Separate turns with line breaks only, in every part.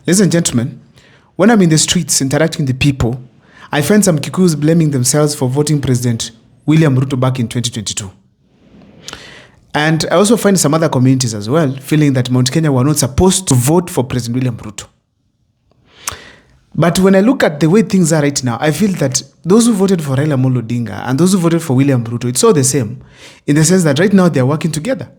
Ladies and gentlemen, when I'm in the streets interacting with the people, I find some Kikuyus blaming themselves for voting President William Ruto back in 2022. And I also find some other communities as well feeling that Mount Kenya were not supposed to vote for President William Ruto. But when I look at the way things are right now, I feel that those who voted for Raila Amolo Odinga and those who voted for William Ruto, it's all the same, in the sense that right now they are working together.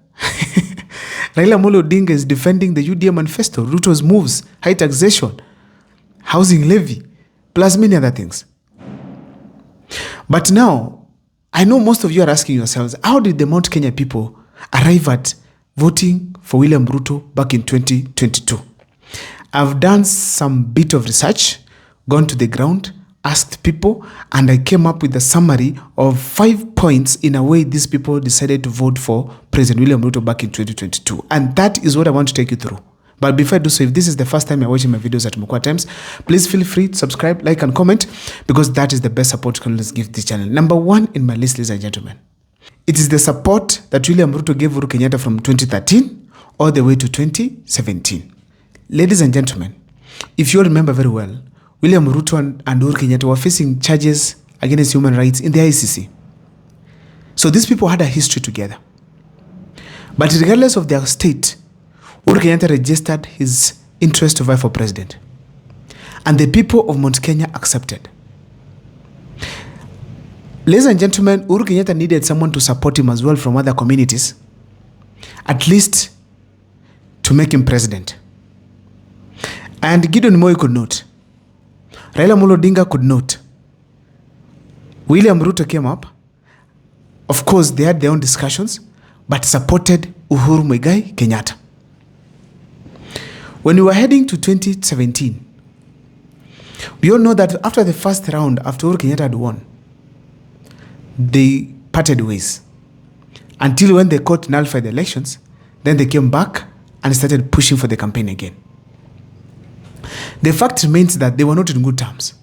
Raila Amolo Odinga is defending the UDA manifesto, Ruto's moves, high taxation, housing levy, plus many other things. But now, I know most of you are asking yourselves, how did the Mount Kenya people arrive at voting for William Ruto back in 2022? I've done some bit of research, gone to the ground, asked people, and I came up with a summary of 5 points in a way these people decided to vote for President William Ruto back in 2022. And that is what I want to take you through. But before I do so, if this is the first time you're watching my videos at Mukwa Times, please feel free to subscribe, like, and comment, because that is the best support you can give this channel. Number one in my list, ladies and gentlemen, it is the support that William Ruto gave Uhuru Kenyatta from 2013 all the way to 2017. Ladies and gentlemen, if you all remember very well, William Ruto and Uhuru Kenyatta were facing charges against human rights in the ICC. So these people had a history together. But regardless of their state, Uhuru Kenyatta registered his interest to vie for president. And the people of Mount Kenya accepted. Ladies and gentlemen, Uhuru Kenyatta needed someone to support him as well from other communities, at least to make him president. And Gideon Moi could not. Raila Amolo Odinga could not. William Ruto came up. Of course, they had their own discussions, but supported Uhuru Muigai Kenyatta. When we were heading to 2017, we all know that after the first round, after Uhuru Kenyatta had won, they parted ways. Until when the court nullified the elections, then they came back and started pushing for the campaign again. The fact remains that they were not in good terms.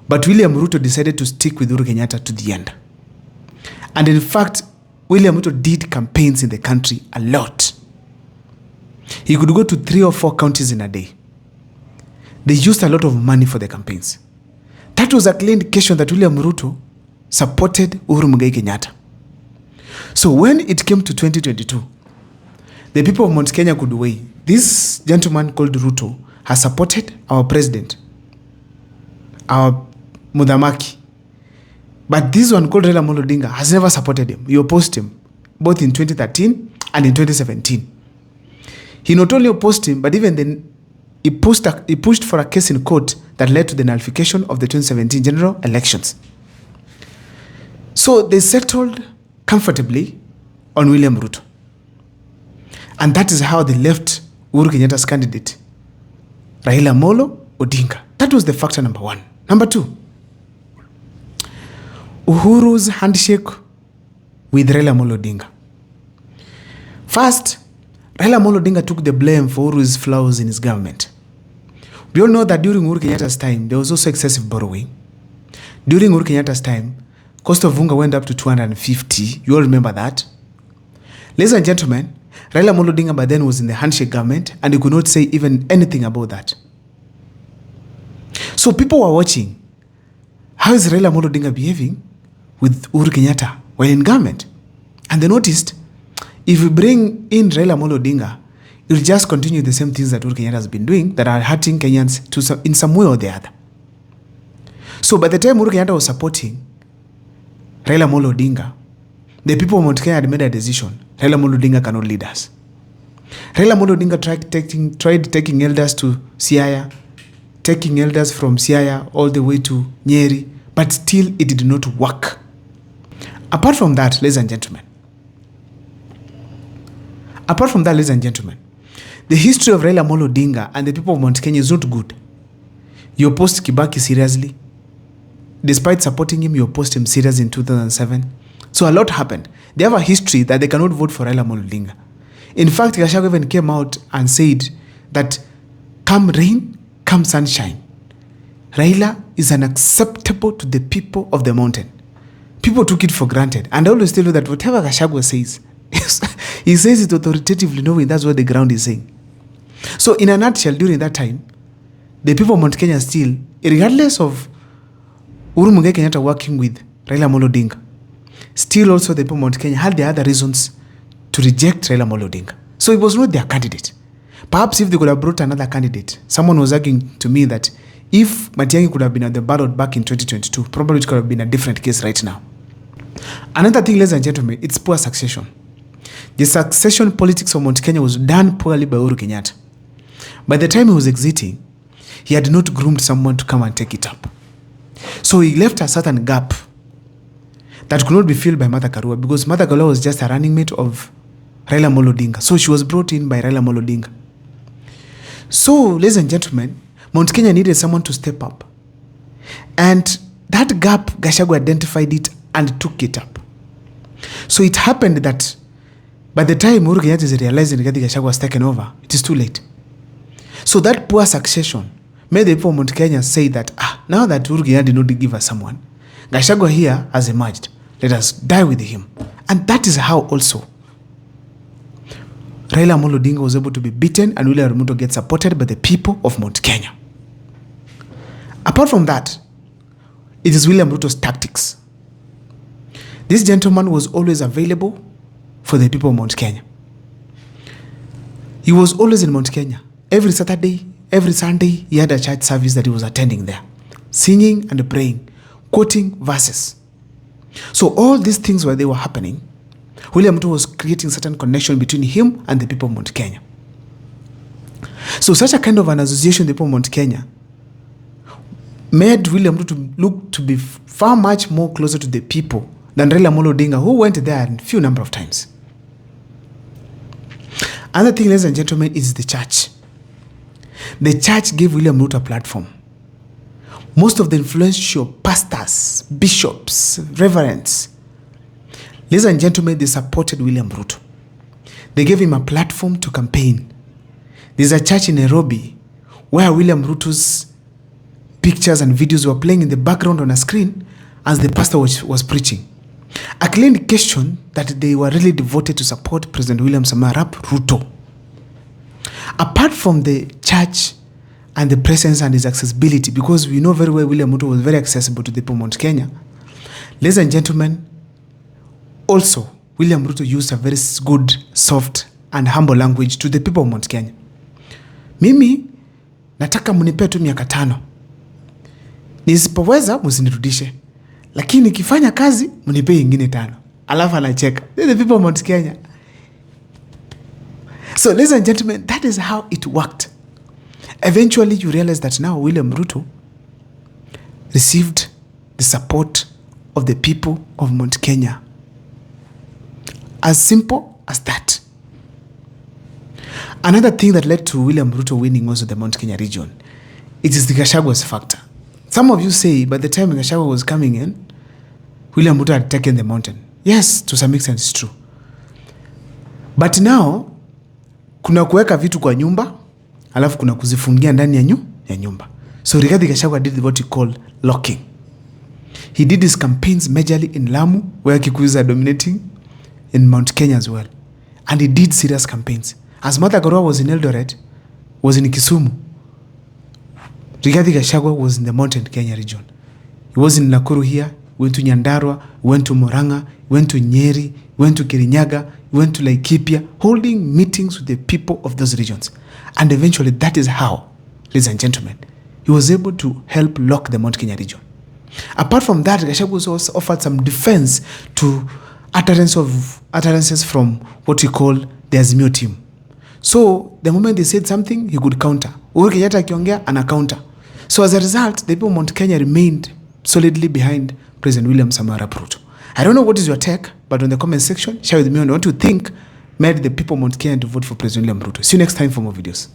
But William Ruto decided to stick with Uhuru Kenyatta to the end. And in fact, William Ruto did campaigns in the country a lot. He could go to 3 or 4 counties in a day. They used a lot of money for the campaigns. That was a clear indication that William Ruto supported Uhuru Muigai Kenyatta. So when it came to 2022, the people of Mount Kenya could weigh. This gentleman called Ruto has supported our president, our Mudhamaki. But this one called Raila Amolo Odinga has never supported him. He opposed him, both in 2013 and in 2017. He not only opposed him, but even then he pushed for a case in court that led to the nullification of the 2017 general elections. So they settled comfortably on William Ruto. And that is how they left Uhuru Kenyatta's candidate, Raila Amolo Odinga. That was the factor number one. Number two, Uhuru's handshake with Raila Amolo Odinga. First, Raila Amolo Odinga took the blame for Uhuru's flaws in his government. We all know that during Uhuru Kenyatta's time, there was also excessive borrowing. During Uhuru Kenyatta's time, cost of unga went up to 250. You all remember that? Ladies and gentlemen, Raila Amolo Odinga by then was in the handshake government and he could not say even anything about that. So people were watching. How is Raila Amolo Odinga behaving with Uhuru Kenyatta while in government? And they noticed, if we bring in Raila Amolo Odinga, it will just continue the same things that Uhuru Kenyatta has been doing that are hurting Kenyans in some way or the other. So by the time Uhuru Kenyatta was supporting Raila Amolo Odinga, the people of Mount Kenya had made a decision. Raila Amolo Odinga cannot lead us. Raila Amolo Odinga tried taking elders to Siaya, taking elders from Siaya all the way to Nyeri, but still it did not work. Apart from that, ladies and gentlemen, the history of Raila Amolo Odinga and the people of Mount Kenya is not good. You opposed Kibaki seriously. Despite supporting him, you opposed him seriously in 2007. So a lot happened. They have a history that they cannot vote for Raila Amolo Odinga. In fact, Gachagua even came out and said that come rain, come sunshine, Raila is unacceptable to the people of the mountain. People took it for granted. And I always tell you that whatever Gachagua says, he says it authoritatively knowing that's what the ground is saying. So in a nutshell, during that time, the people of Mount Kenya still, regardless of Uhuru Muigai Kenyatta working with Raila Amolo Odinga, still also the people of Mount Kenya had the other reasons to reject Raila Amolo Odinga. So it was not their candidate. Perhaps if they could have brought another candidate, someone was arguing to me that if Matiang'i could have been at the ballot back in 2022, probably it could have been a different case right now. Another thing, ladies and gentlemen, it's poor succession. The succession politics of Mount Kenya was done poorly by Uhuru Kenyatta. By the time he was exiting, he had not groomed someone to come and take it up. So he left a certain gap that could not be filled by Martha Karua, because Martha Karua was just a running mate of Raila Amolo Odinga. So she was brought in by Raila Amolo Odinga. So, ladies and gentlemen, Mount Kenya needed someone to step up. And that gap, Gachagua identified it and took it up. So it happened that by the time Uhuru Kenyatta is realizing that Gachagua was taken over, it is too late. So that poor succession made the people of Mount Kenya say that, now that Uhuru Kenyatta did not give us someone, Gachagua here has emerged. Let us die with him. And that is how also Raila Amolo Odinga was able to be beaten and William Ruto get supported by the people of Mount Kenya. Apart from that, it is William Ruto's tactics. This gentleman was always available for the people of Mount Kenya. He was always in Mount Kenya. Every Saturday, every Sunday, he had a church service that he was attending there, singing and praying, quoting verses. So all these things while they were happening, William Ruto was creating certain connection between him and the people of Mount Kenya. So such a kind of an association with the people of Mount Kenya made William Ruto look to be far much more closer to the people than Raila Amolo Odinga, who went there a few number of times. Another thing, ladies and gentlemen, is the church. The church gave William Ruto a platform. Most of the influential pastors, bishops, reverends, ladies and gentlemen, they supported William Ruto. They gave him a platform to campaign. There's a church in Nairobi where William Ruto's pictures and videos were playing in the background on a screen as the pastor was preaching. A clear indication that they were really devoted to support President William Samoei Arap Ruto. Apart from the church and the presence and his accessibility, because we know very well William Ruto was very accessible to the people of Mount Kenya, ladies and gentlemen, also William Ruto used a very good, soft and humble language to the people of Mount Kenya. Mimi nataka munipe tu miaka 5. Nisipoweza msinirudishe. Lakini nikifanya kazi mnipe ingine 5. Alafu anacheka. The people of Mount Kenya. So ladies and gentlemen, that is how it worked. Eventually you realize that now William Ruto received the support of the people of Mount Kenya. As simple as that. Another thing that led to William Ruto winning also the Mount Kenya region, it is the Gashagua's factor. Some of you say by the time Gachagua was coming in, William Ruto had taken the mountain. Yes, to some extent it's true. But now, kuna kuweka vitu kwa nyumba, alafu kuna kuzifungia ndani ya nyumba. So Rigathi Gachagua did what you call locking. He did his campaigns majorly in Lamu, where Kikuyus are dominating, in Mount Kenya as well. And he did serious campaigns. As Martha Karua was in Eldoret, was in Kisumu, Rigathi Gachagua was in the Mountain Kenya region. He was in Nakuru here, went to Nyandarua, went to Murang'a, went to Nyeri, went to Kirinyaga, went to Laikipia, holding meetings with the people of those regions. And eventually that is how, ladies and gentlemen, he was able to help lock the Mount Kenya region. Apart from that, Gachagua also offered some defense to utterances from what we call the Azimio team. So the moment they said something, he could counter. Uhuru Kenyatta akiongea, ana counter. So as a result, the people of Mount Kenya remained solidly behind President William Samoei Arap Ruto. I don't know what is your take, but on the comment section, share with me on what you think made the people of Mount Kenya to vote for President William Ruto. See you next time for more videos.